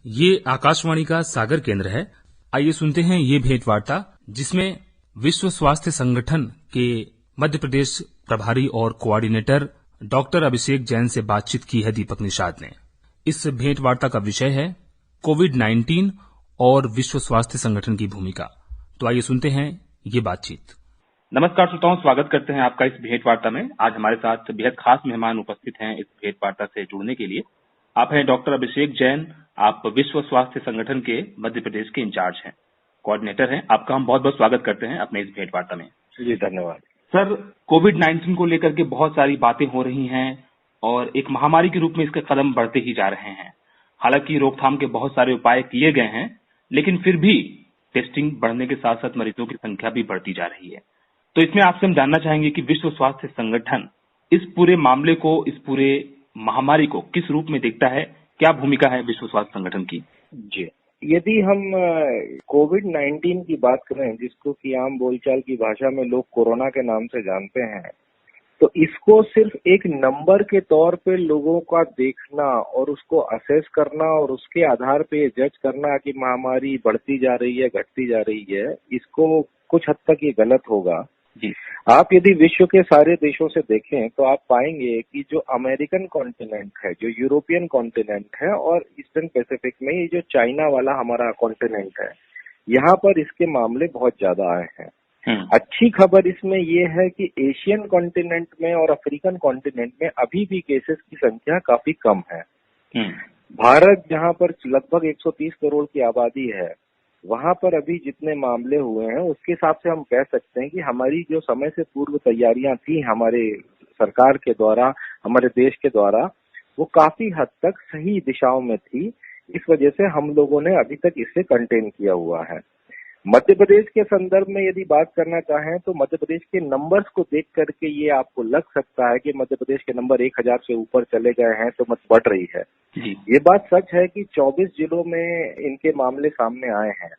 ये आकाशवाणी का सागर केंद्र है। आइए सुनते हैं ये भेंटवार्ता जिसमें विश्व स्वास्थ्य संगठन के मध्य प्रदेश प्रभारी और कोऑर्डिनेटर डॉक्टर अभिषेक जैन से बातचीत की है दीपक निषाद ने। इस भेंटवार्ता का विषय है कोविड-19 और विश्व स्वास्थ्य संगठन की भूमिका। तो आइए सुनते हैं ये बातचीत। नमस्कार श्रोताओं, स्वागत करते हैं आपका इस भेंटवार्ता में। आज हमारे साथ बेहद खास मेहमान उपस्थित हैं इस भेंटवार्ता से जुड़ने के लिए। आप हैं डॉक्टर अभिषेक जैन, आप विश्व स्वास्थ्य संगठन के मध्य प्रदेश के इंचार्ज हैं, कोऑर्डिनेटर हैं। आपका हम बहुत बहुत स्वागत करते हैं अपने इस भेंटवार्ता में। जी धन्यवाद सर, कोविड-19 को लेकर के बहुत सारी बातें हो रही हैं और एक महामारी के रूप में इसके कदम बढ़ते ही जा रहे हैं। हालांकि रोकथाम के बहुत सारे उपाय किए गए हैं, लेकिन फिर भी टेस्टिंग बढ़ने के साथ साथ मरीजों की संख्या भी बढ़ती जा रही है। तो इसमें आपसे हम जानना चाहेंगे कि विश्व स्वास्थ्य संगठन इस पूरे मामले को, इस पूरे महामारी को किस रूप में देखता है, क्या भूमिका है विश्व स्वास्थ्य संगठन की? जी, यदि हम कोविड-19 की बात करें, जिसको कि आम बोलचाल की भाषा में लोग कोरोना के नाम से जानते हैं, तो इसको सिर्फ एक नंबर के तौर पे लोगों का देखना और उसको असेस करना और उसके आधार पे जज करना कि महामारी बढ़ती जा रही है, घटती जा रही है, इसको कुछ हद तक ये गलत होगा। जी, आप यदि विश्व के सारे देशों से देखें तो आप पाएंगे कि जो अमेरिकन कॉन्टिनेंट है, जो यूरोपियन कॉन्टिनेंट है और ईस्टर्न पैसिफिक में ये जो चाइना वाला हमारा कॉन्टिनेंट है, यहाँ पर इसके मामले बहुत ज्यादा आए हैं। अच्छी खबर इसमें ये है कि एशियन कॉन्टिनेंट में और अफ्रीकन कॉन्टिनेंट में अभी भी केसेस की संख्या काफी कम है। भारत जहाँ पर लगभग 130 करोड़ की आबादी है, वहां पर अभी जितने मामले हुए हैं उसके हिसाब से हम कह सकते हैं कि हमारी जो समय से पूर्व तैयारियां थी हमारे सरकार के द्वारा, हमारे देश के द्वारा, वो काफी हद तक सही दिशाओं में थी। इस वजह से हम लोगों ने अभी तक इसे कंटेन किया हुआ है। मध्य प्रदेश के संदर्भ में यदि बात करना चाहें तो मध्य प्रदेश के नंबर्स को देख करके ये आपको लग सकता है कि मध्य प्रदेश के नंबर 1000 से ऊपर चले गए हैं तो मत बढ़ रही है। ये बात सच है कि 24 जिलों में इनके मामले सामने आए हैं,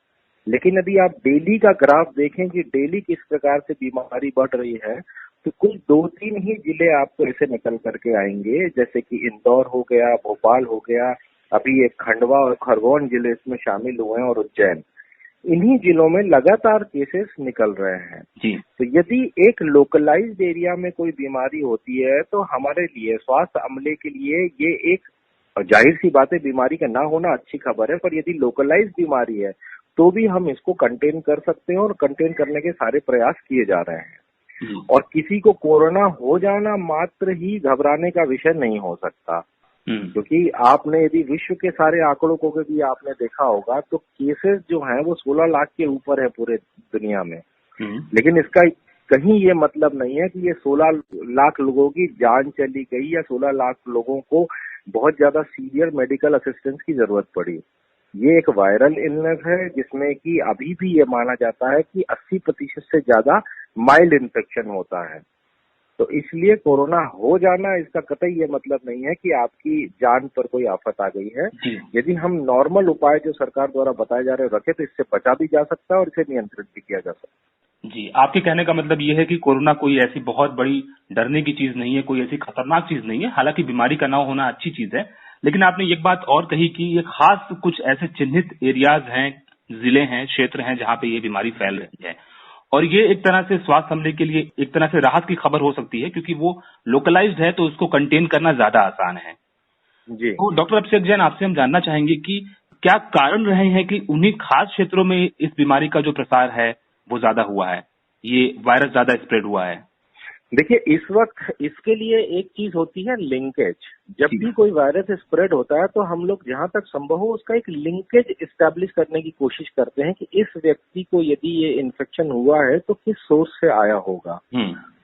लेकिन यदि आप डेली का ग्राफ देखें कि डेली किस प्रकार से बीमारी बढ़ रही है, तो कुल 2-3 ही जिले आपको ऐसे निकल करके आएंगे, जैसे कि इंदौर हो गया, भोपाल हो गया, अभी एक खंडवा और खरगोन जिले इसमें शामिल हुए हैं और उज्जैन। इन्हीं जिलों में लगातार केसेस निकल रहे हैं। जी, तो यदि एक लोकलाइज्ड एरिया में कोई बीमारी होती है तो हमारे लिए, स्वास्थ्य अमले के लिए ये एक जाहिर सी बात है, बीमारी का ना होना अच्छी खबर है, पर यदि लोकलाइज्ड बीमारी है तो भी हम इसको कंटेन कर सकते हैं और कंटेन करने के सारे प्रयास किए जा रहे हैं। और किसी को कोरोना हो जाना मात्र ही घबराने का विषय नहीं हो सकता, क्योंकि आपने यदि विश्व के सारे आंकड़ों को भी आपने देखा होगा तो केसेस जो हैं वो 16 लाख के ऊपर है पूरे दुनिया में। लेकिन इसका कहीं ये मतलब नहीं है कि ये 16 लाख लोगों की जान चली गई या 16 लाख लोगों को बहुत ज्यादा सीवियर मेडिकल असिस्टेंस की जरूरत पड़ी। ये एक वायरल इलनेस है जिसमें कि अभी भी ये माना जाता है कि 80% से ज्यादा माइल्ड इन्फेक्शन होता है। तो इसलिए कोरोना हो जाना इसका कतई ये मतलब नहीं है कि आपकी जान पर कोई आफत आ गई है। यदि हम नॉर्मल उपाय जो सरकार द्वारा बताए जा रहे रखे तो इससे बचा भी जा सकता है और इसे नियंत्रित भी किया जा सकता है। जी, आपके कहने का मतलब ये है कि कोरोना कोई ऐसी बहुत बड़ी डरने की चीज नहीं है, कोई ऐसी खतरनाक चीज नहीं है। हालांकि बीमारी का ना होना अच्छी चीज है, लेकिन आपने एक बात और कही कि ये खास कुछ ऐसे चिन्हित एरियाज हैं, जिले हैं, क्षेत्र हैं जहां पे ये बीमारी फैल रही है और ये एक तरह से स्वास्थ्य अमले के लिए एक तरह से राहत की खबर हो सकती है, क्योंकि वो लोकलाइज्ड है तो उसको कंटेन करना ज्यादा आसान है। जी, तो डॉक्टर अभिषेक जैन, आपसे हम जानना चाहेंगे कि क्या कारण रहे हैं कि उन्हीं खास क्षेत्रों में इस बीमारी का जो प्रसार है वो ज्यादा हुआ है, ये वायरस ज्यादा स्प्रेड हुआ है? देखिए, इस वक्त इसके लिए एक चीज होती है लिंकेज। जब भी कोई वायरस स्प्रेड होता है तो हम लोग जहां तक संभव हो उसका एक लिंकेज एस्टैब्लिश करने की कोशिश करते हैं कि इस व्यक्ति को यदि ये इन्फेक्शन हुआ है तो किस सोर्स से आया होगा।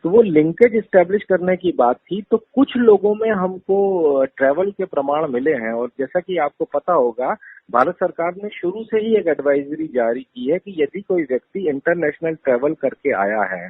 तो वो लिंकेज एस्टैब्लिश करने की बात थी। तो कुछ लोगों में हमको ट्रैवल के प्रमाण मिले हैं और जैसा कि आपको पता होगा, भारत सरकार ने शुरू से ही एक एडवाइजरी जारी की है कि यदि कोई व्यक्ति इंटरनेशनल ट्रैवल करके आया है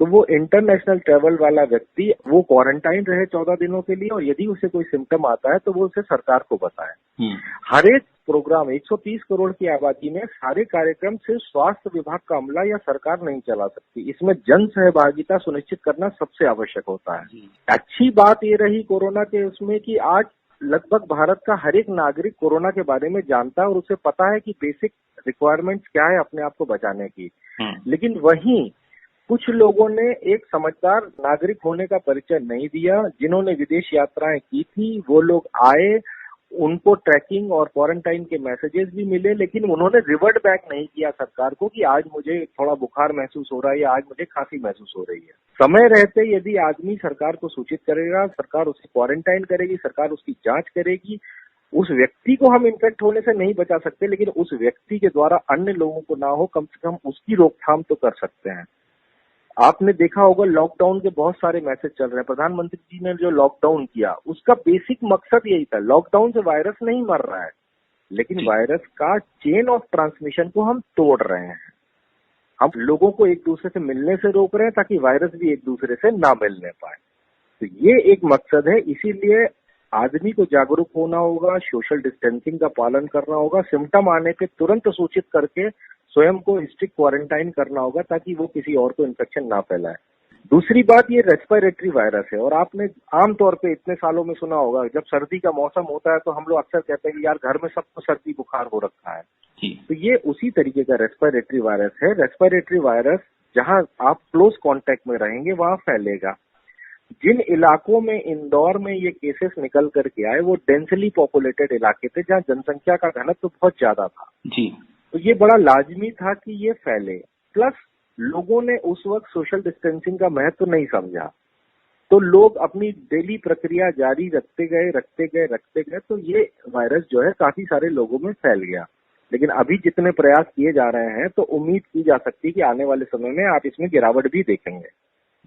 तो वो इंटरनेशनल ट्रैवल वाला व्यक्ति वो क्वारंटाइन रहे 14 दिनों के लिए और यदि उसे कोई सिम्टम आता है तो वो उसे सरकार को बताए। हर एक प्रोग्राम 130 करोड़ की आबादी में सारे कार्यक्रम सिर्फ स्वास्थ्य विभाग का अमला या सरकार नहीं चला सकती। इसमें जन सहभागिता सुनिश्चित करना सबसे आवश्यक होता है। अच्छी बात ये रही कोरोना के उसमें कि आज लगभग भारत का हर एक नागरिक कोरोना के बारे में जानता है और उसे पता है कि बेसिक रिक्वायरमेंट्स क्या है अपने आप को बचाने की। लेकिन वहीं कुछ लोगों ने एक समझदार नागरिक होने का परिचय नहीं दिया। जिन्होंने विदेश यात्राएं की थी वो लोग आए, उनको ट्रैकिंग और क्वारंटाइन के मैसेजेस भी मिले, लेकिन उन्होंने रिवर्ट बैक नहीं किया सरकार को कि आज मुझे थोड़ा बुखार महसूस हो रहा है या आज मुझे खांसी महसूस हो रही है। समय रहते यदि आदमी सरकार को सूचित करेगा, सरकार उसे क्वारंटाइन करेगी, सरकार उसकी जांच करेगी। उस व्यक्ति को हम इन्फेक्ट होने से नहीं बचा सकते, लेकिन उस व्यक्ति के द्वारा अन्य लोगों को ना हो, कम से कम उसकी रोकथाम तो कर सकते हैं। आपने देखा होगा लॉकडाउन के बहुत सारे मैसेज चल रहे हैं। प्रधानमंत्री जी ने जो लॉकडाउन किया उसका बेसिक मकसद यही था। लॉकडाउन से वायरस नहीं मर रहा है, लेकिन वायरस का चेन ऑफ ट्रांसमिशन को हम तोड़ रहे हैं। हम लोगों को एक दूसरे से मिलने से रोक रहे हैं ताकि वायरस भी एक दूसरे से ना मिलने पाए। तो ये एक मकसद है। इसीलिए आदमी को जागरूक होना होगा, सोशल डिस्टेंसिंग का पालन करना होगा, सिम्टम आने पे तुरंत सूचित करके स्वयं को स्ट्रिक्ट क्वारंटाइन करना होगा ताकि वो किसी और को इन्फेक्शन ना फैलाए। दूसरी बात, ये रेस्पिरेटरी वायरस है और आपने आमतौर पे इतने सालों में सुना होगा, जब सर्दी का मौसम होता है तो हम लोग अक्सर कहते हैं कि यार घर में सबको सर्दी बुखार हो रखा है। तो ये उसी तरीके का रेस्पिरेटरी वायरस है। रेस्पिरेटरी वायरस जहां आप क्लोज कांटेक्ट में रहेंगे वहां फैलेगा। जिन इलाकों में इंदौर में ये केसेस निकल करके आए वो डेंसली पॉपुलेटेड इलाके थे जहां जनसंख्या का घनत्व बहुत ज्यादा था जी। तो ये बड़ा लाजमी था कि ये फैले। प्लस लोगों ने उस वक्त सोशल डिस्टेंसिंग का महत्व नहीं समझा, तो लोग अपनी डेली प्रक्रिया जारी रखते गए तो ये वायरस जो है काफी सारे लोगों में फैल गया। लेकिन अभी जितने प्रयास किए जा रहे हैं तो उम्मीद की जा सकती है कि आने वाले समय में आप इसमें गिरावट भी देखेंगे।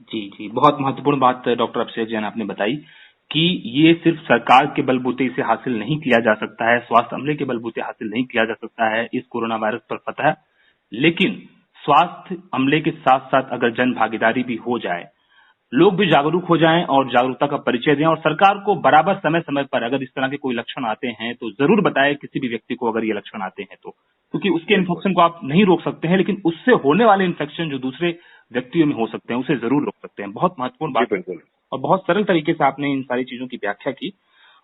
जी, बहुत महत्वपूर्ण बात डॉक्टर अभिषेक जैन आपने बताई कि ये सिर्फ सरकार के बलबूते इसे हासिल नहीं किया जा सकता है, स्वास्थ्य अमले के बलबूते हासिल नहीं किया जा सकता है इस कोरोना वायरस पर फतह। लेकिन स्वास्थ्य अमले के साथ साथ अगर जन भागीदारी भी हो जाए, लोग भी जागरूक हो जाएं और जागरूकता का परिचय दें और सरकार को बराबर समय समय पर अगर इस तरह के कोई लक्षण आते हैं तो जरूर बताएं किसी भी व्यक्ति को अगर ये लक्षण आते हैं तो, क्योंकि उसके इन्फेक्शन को आप नहीं रोक सकते हैं, लेकिन उससे होने वाले इन्फेक्शन जो दूसरे व्यक्तियों में हो सकते हैं उसे जरूर रोक सकते हैं। बहुत महत्वपूर्ण बात है और बहुत सरल तरीके से आपने इन सारी चीजों की व्याख्या की।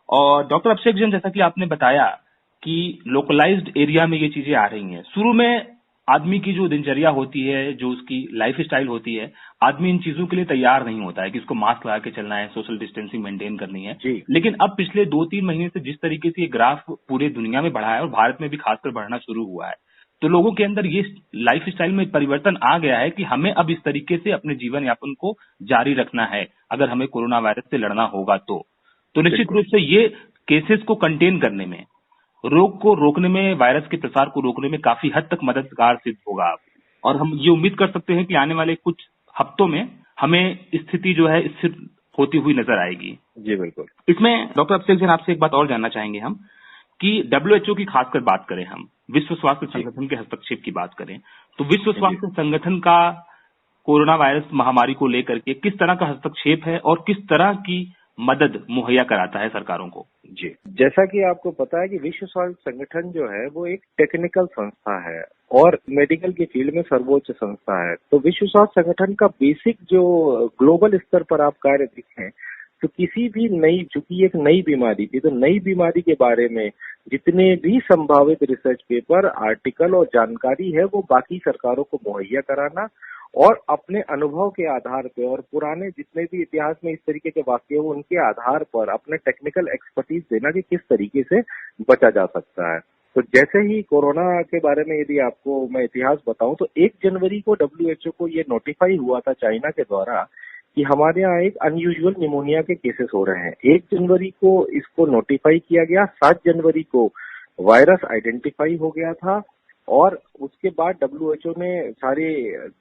और डॉक्टर अभिषेक जैन, जैसा कि आपने बताया कि लोकलाइज्ड एरिया में ये चीजें आ रही हैं, शुरू में आदमी की जो दिनचर्या होती है, जो उसकी लाइफ स्टाइल होती है, आदमी इन चीजों के लिए तैयार नहीं होता है कि इसको मास्क लगा के चलना है, सोशल डिस्टेंसिंग मेंटेन करनी है। लेकिन अब पिछले 2-3 महीने से जिस तरीके से ये ग्राफ पूरे दुनिया में बढ़ा है और भारत में भी खासकर बढ़ना शुरू हुआ है, तो लोगों के अंदर ये लाइफ स्टाइल में परिवर्तन आ गया है कि हमें अब इस तरीके से अपने जीवन यापन को जारी रखना है अगर हमें कोरोना वायरस से लड़ना होगा तो निश्चित रूप से ये केसेस को कंटेन करने में, रोग को रोकने में, वायरस के प्रसार को रोकने में काफी हद तक मददगार सिद्ध होगा। और हम ये उम्मीद कर सकते हैं कि आने वाले कुछ हफ्तों में हमें स्थिति जो है स्थिर होती हुई नजर आएगी। जी बिल्कुल। इसमें डॉक्टर अभिषेक जैन आपसे एक बात और जानना चाहेंगे हम कि WHO की खासकर बात करें, हम विश्व स्वास्थ्य संगठन के हस्तक्षेप की बात करें तो विश्व स्वास्थ्य संगठन का कोरोना वायरस महामारी को लेकर के किस तरह का हस्तक्षेप है और किस तरह की मदद मुहैया कराता है सरकारों को? जी, जैसा कि आपको पता है कि विश्व स्वास्थ्य संगठन जो है वो एक टेक्निकल संस्था है और मेडिकल की फील्ड में सर्वोच्च संस्था है। तो विश्व स्वास्थ्य संगठन का बेसिक जो ग्लोबल स्तर पर आप कार्य देखें तो किसी भी चूंकि एक नई बीमारी थी, तो नई बीमारी के बारे में जितने भी संभावित रिसर्च पेपर, आर्टिकल और जानकारी है वो बाकी सरकारों को मुहैया कराना और अपने अनुभव के आधार पे और पुराने जितने भी इतिहास में इस तरीके के वाक्य हो उनके आधार पर अपने टेक्निकल एक्सपर्टीज देना कि किस तरीके से बचा जा सकता है। तो जैसे ही कोरोना के बारे में यदि आपको मैं इतिहास बताऊं तो 1 जनवरी को WHO को ये नोटिफाई हुआ था चाइना के द्वारा कि हमारे यहाँ एक अनयूजुअल निमोनिया के केसेस हो रहे हैं। 1 जनवरी को इसको नोटिफाई किया गया, 7 जनवरी को वायरस आइडेंटिफाई हो गया था और उसके बाद WHO ने सारे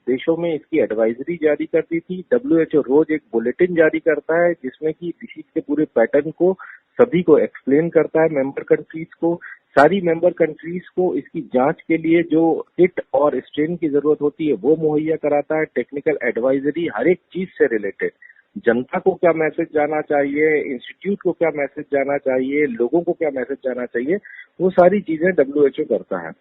देशों में इसकी एडवाइजरी जारी कर दी थी। WHO रोज एक बुलेटिन जारी करता है जिसमें कि डिसीज के पूरे पैटर्न को सभी को एक्सप्लेन करता है, मेंबर कंट्रीज को। सारी मेंबर कंट्रीज को इसकी जांच के लिए जो किट और स्ट्रेन की जरूरत होती है वो मुहैया कराता है, टेक्निकल एडवाइजरी हर एक चीज से रिलेटेड। जनता को क्या मैसेज जाना चाहिए, इंस्टीट्यूट को क्या मैसेज जाना चाहिए, लोगों को क्या मैसेज जाना चाहिए, वो सारी चीजें WHO करता है।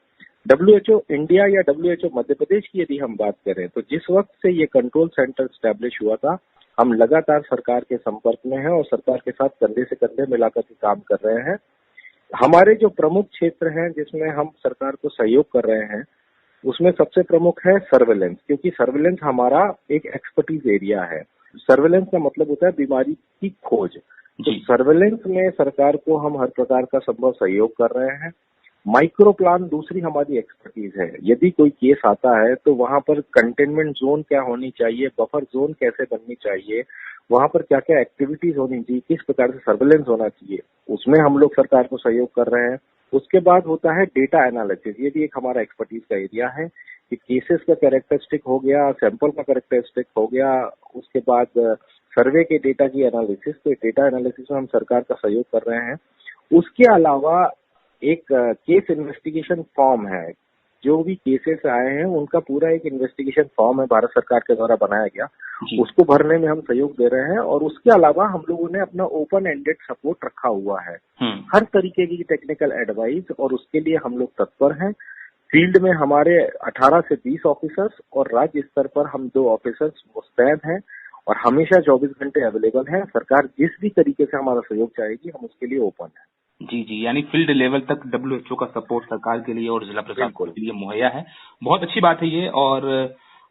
WHO इंडिया या WHO मध्य प्रदेश की यदि हम बात करें तो जिस वक्त से ये कंट्रोल सेंटर स्टैब्लिश हुआ था हम लगातार सरकार के संपर्क में हैं और सरकार के साथ कंधे से कंधे मिलाकर के काम कर रहे हैं। हमारे जो प्रमुख क्षेत्र हैं जिसमें हम सरकार को सहयोग कर रहे हैं, उसमें सबसे प्रमुख है सर्वेलेंस, क्योंकि सर्वेलेंस हमारा एक एक्सपर्टीज एरिया है। सर्वेलेंस का मतलब होता है बीमारी की खोज। तो सर्वेलेंस में सरकार को हम हर प्रकार का संभव सहयोग कर रहे हैं। माइक्रो प्लान दूसरी हमारी एक्सपर्टीज है। यदि कोई केस आता है तो वहां पर कंटेनमेंट जोन क्या होनी चाहिए, बफर जोन कैसे बननी चाहिए, वहां पर क्या क्या एक्टिविटीज होनी चाहिए, किस प्रकार से सर्वेलेंस होना चाहिए, उसमें हम लोग सरकार को सहयोग कर रहे हैं। उसके बाद होता है डेटा एनालिसिस। ये भी एक हमारा एक्सपर्टीज का एरिया है कि केसेस का कैरेक्टरिस्टिक हो गया, सैंपल का कैरेक्टरिस्टिक हो गया, उसके बाद सर्वे के डेटा की एनालिसिस। तो डेटा एनालिसिस में हम सरकार का सहयोग कर रहे हैं। उसके अलावा एक केस इन्वेस्टिगेशन फॉर्म है। जो भी केसेस आए हैं उनका पूरा एक इन्वेस्टिगेशन फॉर्म है, भारत सरकार के द्वारा बनाया गया, उसको भरने में हम सहयोग दे रहे हैं। और उसके अलावा हम लोगों ने अपना ओपन एंडेड सपोर्ट रखा हुआ है, हर तरीके की टेक्निकल एडवाइस, और उसके लिए हम लोग तत्पर हैं। फील्ड में हमारे 18 से 20 ऑफिसर्स और राज्य स्तर पर हम 2 ऑफिसर्स मुस्तैद हैं और हमेशा 24 घंटे अवेलेबल हैं। सरकार जिस भी तरीके से हमारा सहयोग चाहेगी हम उसके लिए ओपन है। जी जी, यानी फील्ड लेवल तक WHO का सपोर्ट सरकार के लिए और जिला प्रशासन के लिए मुहैया है। बहुत अच्छी बात है ये। और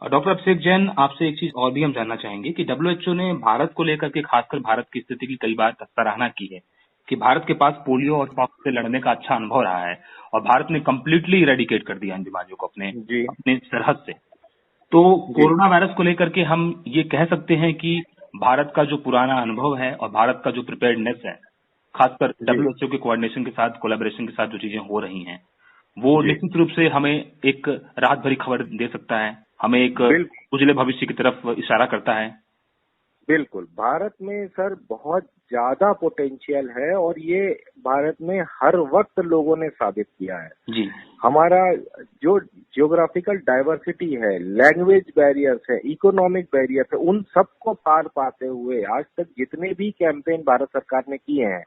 डॉक्टर अभिषेक जैन, आपसे एक चीज और भी हम जानना चाहेंगे कि WHO ने भारत को लेकर के, खासकर भारत की स्थिति की कई बार सराहना की है कि भारत के पास पोलियो और पॉक्स से लड़ने का अच्छा अनुभव रहा है और भारत ने कम्प्लीटली इरेडिकेट कर दिया इन बीमारियों को अपने सरहद से। तो कोरोना वायरस को लेकर के हम ये कह सकते हैं कि भारत का जो पुराना अनुभव है और भारत का जो प्रिपेयर्डनेस है, खासकर WHO के कोऑर्डिनेशन के साथ, कोलैबोरेशन के साथ जो चीजें हो रही हैं, वो निश्चित रूप से हमें एक राहत भरी खबर दे सकता है, हमें एक उज्जवल भविष्य की तरफ इशारा करता है। बिल्कुल, भारत में सर बहुत ज्यादा पोटेंशियल है और ये भारत में हर वक्त लोगों ने साबित किया है। जी, हमारा जो जियोग्राफिकल डाइवर्सिटी है, लैंग्वेज बैरियर्स है, इकोनॉमिक बैरियर्स है, उन सबको पार पाते हुए आज तक जितने भी कैंपेन भारत सरकार ने किए हैं,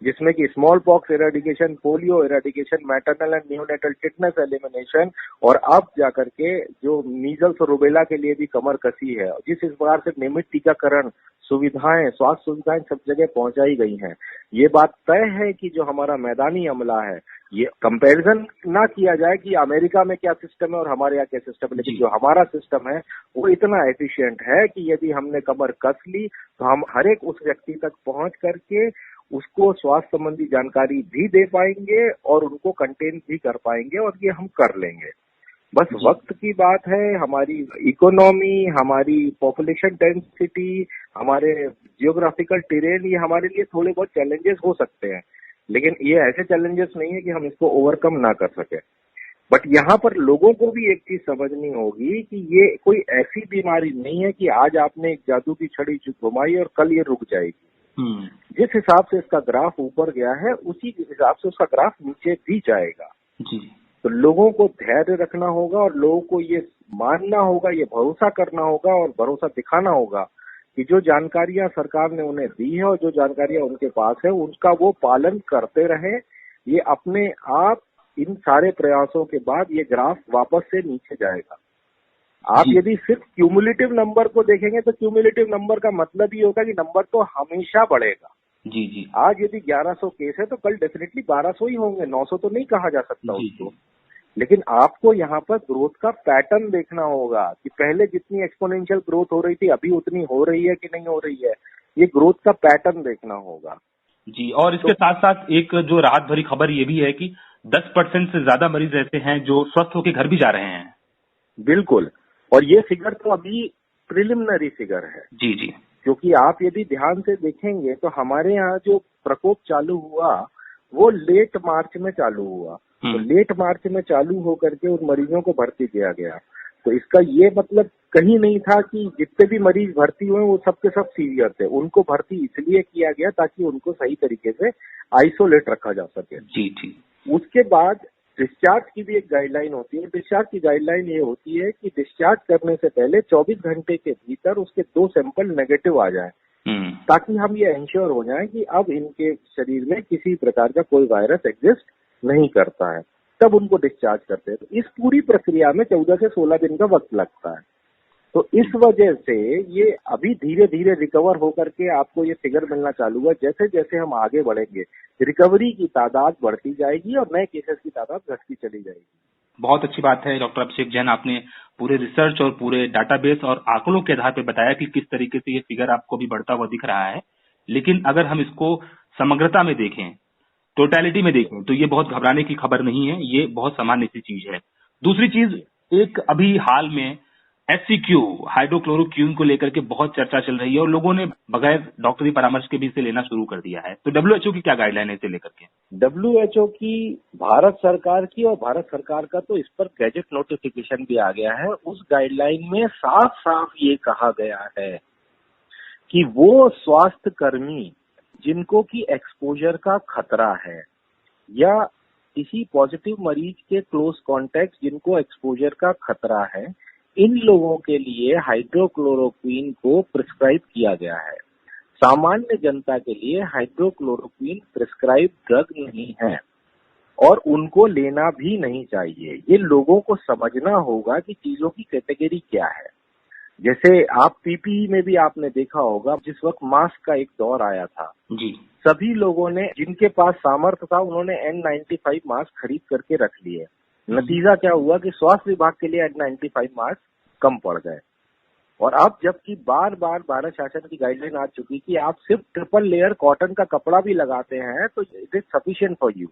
जिसमें कि small pox eradication, polio eradication, maternal and neonatal tetanus elimination, और अब जाकर के जो मीजल्स और रुबेला के लिए भी कमर कसी है, जिस इस प्रकार से नियमित टीकाकरण सुविधाएं, स्वास्थ्य सुविधाएं सब जगह पहुंचाई गई हैं, ये बात तय है कि जो हमारा मैदानी अमला है, ये कंपैरिजन ना किया जाए कि अमेरिका में क्या सिस्टम है और हमारे यहाँ क्या सिस्टम है, लेकिन जो हमारा सिस्टम है वो इतना एफिशिएंट है कि यदि हमने कमर कस ली तो हम हर एक उस व्यक्ति तक पहुंच करके उसको स्वास्थ्य संबंधी जानकारी भी दे पाएंगे और उनको कंटेन भी कर पाएंगे, और ये हम कर लेंगे। बस वक्त की बात है। हमारी इकोनॉमी, हमारी पॉपुलेशन डेंसिटी, हमारे जियोग्राफिकल टेरेन, ये हमारे लिए थोड़े बहुत चैलेंजेस हो सकते हैं, लेकिन ये ऐसे चैलेंजेस नहीं है कि हम इसको ओवरकम ना कर सके। बट यहाँ पर लोगों को भी एक चीज समझनी होगी कि ये कोई ऐसी बीमारी नहीं है कि आज आपने एक जादू की छड़ी घुमाई और कल ये रुक जाएगी। जिस हिसाब से इसका ग्राफ ऊपर गया है उसी के हिसाब से उसका ग्राफ नीचे भी जाएगा। जी। तो लोगों को धैर्य रखना होगा और लोगों को ये मानना होगा, ये भरोसा करना होगा और भरोसा दिखाना होगा कि जो जानकारियां सरकार ने उन्हें दी है और जो जानकारियां उनके पास है उनका वो पालन करते रहे। ये अपने आप इन सारे प्रयासों के बाद ये ग्राफ वापस से नीचे जाएगा। आप यदि सिर्फ क्यूमुलेटिव नंबर को देखेंगे तो क्यूमुलेटिव नंबर का मतलब ही होगा कि नंबर तो हमेशा बढ़ेगा। जी जी। आज यदि 1100 केस है तो कल डेफिनेटली 1200 ही होंगे, 900 तो नहीं कहा जा सकता उसको। लेकिन आपको यहाँ पर ग्रोथ का पैटर्न देखना होगा कि पहले जितनी एक्सपोनेंशियल ग्रोथ हो रही थी अभी उतनी हो रही है कि नहीं हो रही है, ये ग्रोथ का पैटर्न देखना होगा। जी, और इसके साथ साथ एक जो राहत भरी खबर ये भी है कि 10% से ज्यादा मरीज ऐसे हैं जो स्वस्थ होकर घर भी जा रहे हैं। बिल्कुल, और ये फिगर तो अभी प्रिलिमिनरी फिगर है। जी जी। क्योंकि आप यदि ध्यान से देखेंगे तो हमारे यहाँ जो प्रकोप चालू हुआ वो लेट मार्च में चालू हुआ। तो लेट मार्च में चालू होकर के उन मरीजों को भर्ती किया गया। तो इसका ये मतलब कहीं नहीं था कि जितने भी मरीज भर्ती हुए वो सब के सब सीवियर थे। उनको भर्ती इसलिए किया गया ताकि उनको सही तरीके से आइसोलेट रखा जा सके। जी जी। उसके बाद डिस्चार्ज की भी एक गाइडलाइन होती है। डिस्चार्ज की गाइडलाइन ये होती है कि डिस्चार्ज करने से पहले 24 घंटे के भीतर उसके 2 सैंपल नेगेटिव आ जाए, ताकि हम ये इंश्योर हो जाएं कि अब इनके शरीर में किसी प्रकार का कोई वायरस एग्जिस्ट नहीं करता है, तब उनको डिस्चार्ज करते हैं। तो इस पूरी प्रक्रिया में 14 से 16 दिन का वक्त लगता है। तो इस वजह से ये अभी धीरे धीरे रिकवर होकर के आपको ये फिगर मिलना चालू हुआ। जैसे जैसे हम आगे बढ़ेंगे रिकवरी की तादाद बढ़ती जाएगी और नए केसेस की तादाद घटती चली जाएगी। बहुत अच्छी बात है डॉक्टर अभिषेक जैन, आपने पूरे रिसर्च और पूरे डाटाबेस और आंकड़ों के आधार पर बताया कि किस तरीके से ये फिगर आपको भी बढ़ता हुआ दिख रहा है। लेकिन अगर हम इसको समग्रता में देखें, टोटलिटी में देखें, तो ये बहुत घबराने की खबर नहीं है, ये बहुत सामान्य सी चीज है। दूसरी चीज, एक अभी हाल में HCQ हाइड्रोक्लोरोक्विन को लेकर के बहुत चर्चा चल रही है और लोगों ने बगैर डॉक्टरी परामर्श के भी इसे लेना शुरू कर दिया है। तो WHO की क्या गाइडलाइन है इसे लेकर के? WHO की, भारत सरकार की, और भारत सरकार का तो इस पर गैजेट नोटिफिकेशन भी आ गया है। उस गाइडलाइन में साफ साफ ये कहा गया है कि वो स्वास्थ्य कर्मी जिनको की एक्सपोजर का खतरा है या किसी पॉजिटिव मरीज के क्लोज कॉन्टैक्ट जिनको एक्सपोजर का खतरा है, इन लोगों के लिए हाइड्रोक्लोरोक्विन को प्रिस्क्राइब किया गया है। सामान्य जनता के लिए हाइड्रोक्लोरोक्विन प्रिस्क्राइब ड्रग नहीं है और उनको लेना भी नहीं चाहिए। ये लोगों को समझना होगा कि चीजों की कैटेगरी क्या है। जैसे आप PPE में भी आपने देखा होगा, जिस वक्त मास्क का एक दौर आया था जी, सभी लोगों ने, जिनके पास सामर्थ्य था, उन्होंने N95 मास्क खरीद करके रख लिए। नतीजा क्या हुआ कि स्वास्थ्य विभाग के लिए N95 मास्क कम पड़ गए। और अब जबकि बार बार भारत शासन की गाइडलाइन आ चुकी कि आप सिर्फ ट्रिपल लेयर कॉटन का कपड़ा भी लगाते हैं तो it is sufficient for you.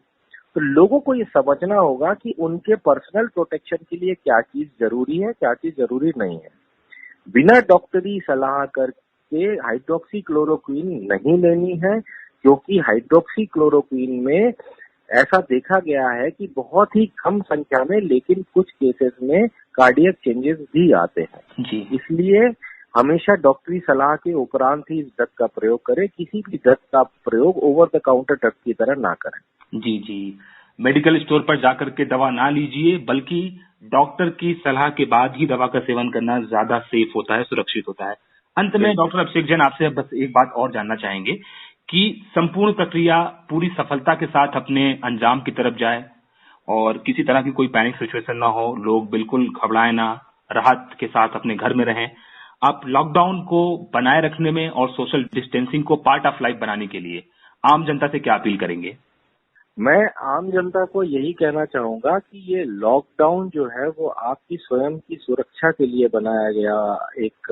तो लोगों को ये समझना होगा कि उनके पर्सनल प्रोटेक्शन के लिए क्या चीज जरूरी है, क्या चीज जरूरी नहीं है। बिना डॉक्टरी सलाह करके हाइड्रोक्सीक्लोरोक्विन नहीं लेनी है, क्योंकि हाइड्रोक्सीक्लोरोक्विन में ऐसा देखा गया है कि बहुत ही कम संख्या में, लेकिन कुछ केसेस में कार्डियक चेंजेस भी आते हैं जी। इसलिए हमेशा डॉक्टरी सलाह के उपरांत ही इस ड्रग का प्रयोग करें। किसी भी ड्रग का प्रयोग ओवर द काउंटर ड्रग की तरह ना करें। जी जी, मेडिकल स्टोर पर जाकर के दवा ना लीजिए, बल्कि डॉक्टर की सलाह के बाद ही दवा का सेवन करना ज्यादा सेफ होता है, सुरक्षित होता है। अंत में डॉक्टर अभिषेक जैन, आपसे बस एक बात और जानना चाहेंगे कि संपूर्ण प्रक्रिया पूरी सफलता के साथ अपने अंजाम की तरफ जाए और किसी तरह की कोई पैनिक सिचुएशन ना हो, लोग बिल्कुल घबराए ना, राहत के साथ अपने घर में रहें। आप लॉकडाउन को बनाए रखने में और सोशल डिस्टेंसिंग को पार्ट ऑफ लाइफ बनाने के लिए आम जनता से क्या अपील करेंगे? मैं आम जनता को यही कहना चाहूंगा कि ये लॉकडाउन जो है वो आपकी स्वयं की सुरक्षा के लिए बनाया गया एक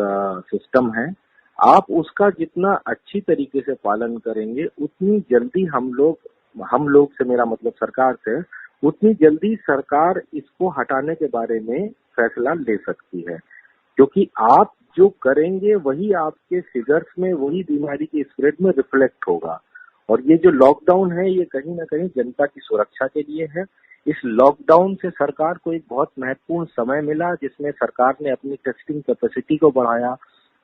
सिस्टम है। आप उसका जितना अच्छी तरीके से पालन करेंगे, उतनी जल्दी हम लोग से मेरा मतलब सरकार से, उतनी जल्दी सरकार इसको हटाने के बारे में फैसला ले सकती है। क्योंकि आप जो करेंगे वही आपके फिगर्स में, वही बीमारी के स्प्रेड में रिफ्लेक्ट होगा। और ये जो लॉकडाउन है ये कहीं ना कहीं जनता की सुरक्षा के लिए है। इस लॉकडाउन से सरकार को एक बहुत महत्वपूर्ण समय मिला, जिसमें सरकार ने अपनी टेस्टिंग कैपेसिटी को बढ़ाया,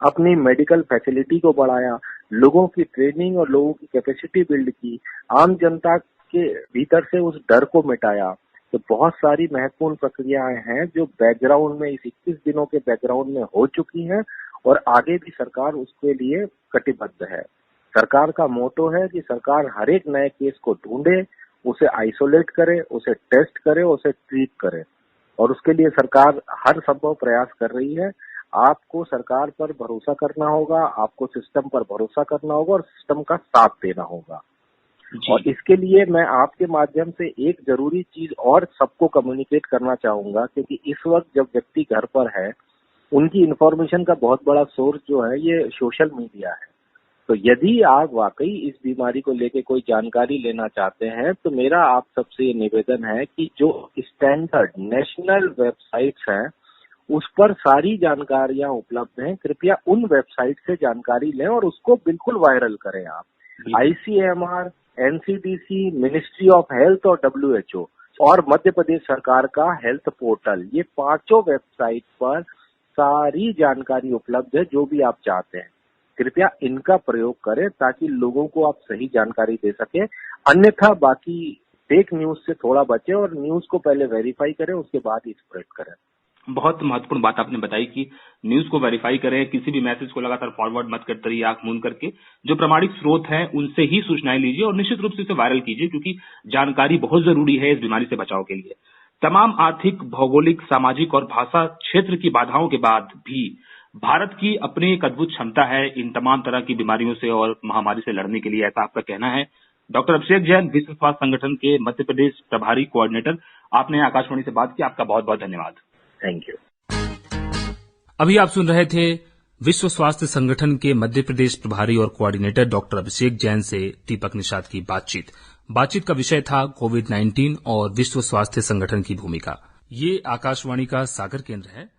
अपनी मेडिकल फैसिलिटी को बढ़ाया, लोगों की ट्रेनिंग और लोगों की कैपेसिटी बिल्ड की, आम जनता के भीतर से उस डर को मिटाया। तो बहुत सारी महत्वपूर्ण प्रक्रियाएं हैं जो बैकग्राउंड में, इस 21 दिनों के बैकग्राउंड में हो चुकी हैं और आगे भी सरकार उसके लिए कटिबद्ध है। सरकार का मोटो है कि सरकार हर एक नए केस को ढूंढे, उसे आइसोलेट करे, उसे टेस्ट करे, उसे ट्रीट करे, और उसके लिए सरकार हर संभव प्रयास कर रही है। आपको सरकार पर भरोसा करना होगा, आपको सिस्टम पर भरोसा करना होगा और सिस्टम का साथ देना होगा। और इसके लिए मैं आपके माध्यम से एक जरूरी चीज और सबको कम्युनिकेट करना चाहूंगा, क्योंकि इस वक्त जब व्यक्ति घर पर है, उनकी इन्फॉर्मेशन का बहुत बड़ा सोर्स जो है ये सोशल मीडिया है। तो यदि आप वाकई इस बीमारी को लेके कोई जानकारी लेना चाहते हैं, तो मेरा आप सबसे ये निवेदन है कि जो स्टैंडर्ड नेशनल वेबसाइट्स हैं उस पर सारी जानकारियां उपलब्ध हैं। कृपया उन वेबसाइट से जानकारी लें और उसको बिल्कुल वायरल करें। आप ICMR, NCDC, ministry of health और WHO और मध्य प्रदेश सरकार का हेल्थ पोर्टल, ये पांचों वेबसाइट पर सारी जानकारी उपलब्ध है जो भी आप चाहते हैं। कृपया इनका प्रयोग करें ताकि लोगों को आप सही जानकारी दे सके। अन्यथा बाकी फेक न्यूज से थोड़ा बचें और न्यूज को पहले वेरीफाई करें, उसके बाद ही स्प्रेड करें। बहुत महत्वपूर्ण बात आपने बताई कि न्यूज को वेरीफाई करें, किसी भी मैसेज को लगातार फॉरवर्ड मत करते रहिए आंख मूंद करके। जो प्रामाणिक स्रोत हैं उनसे ही सूचनाएं लीजिए और निश्चित रूप से इसे वायरल कीजिए, क्योंकि जानकारी बहुत जरूरी है इस बीमारी से बचाव के लिए। तमाम आर्थिक, भौगोलिक, सामाजिक और भाषा क्षेत्र की बाधाओं के बाद भी भारत की अपनी एक अद्भुत क्षमता है इन तमाम तरह की बीमारियों से और महामारी से लड़ने के लिए, ऐसा आपका कहना है। डॉक्टर अभिषेक जैन, विश्व स्वास्थ्य संगठन के मध्य प्रदेश प्रभारी कोऑर्डिनेटर, आपने आकाशवाणी से बात की, आपका बहुत बहुत धन्यवाद। Thank you. अभी आप सुन रहे थे विश्व स्वास्थ्य संगठन के मध्य प्रदेश प्रभारी और कोऑर्डिनेटर डॉक्टर अभिषेक जैन से दीपक निषाद की बातचीत का विषय था कोविड-19 और विश्व स्वास्थ्य संगठन की भूमिका। ये आकाशवाणी का सागर केंद्र है।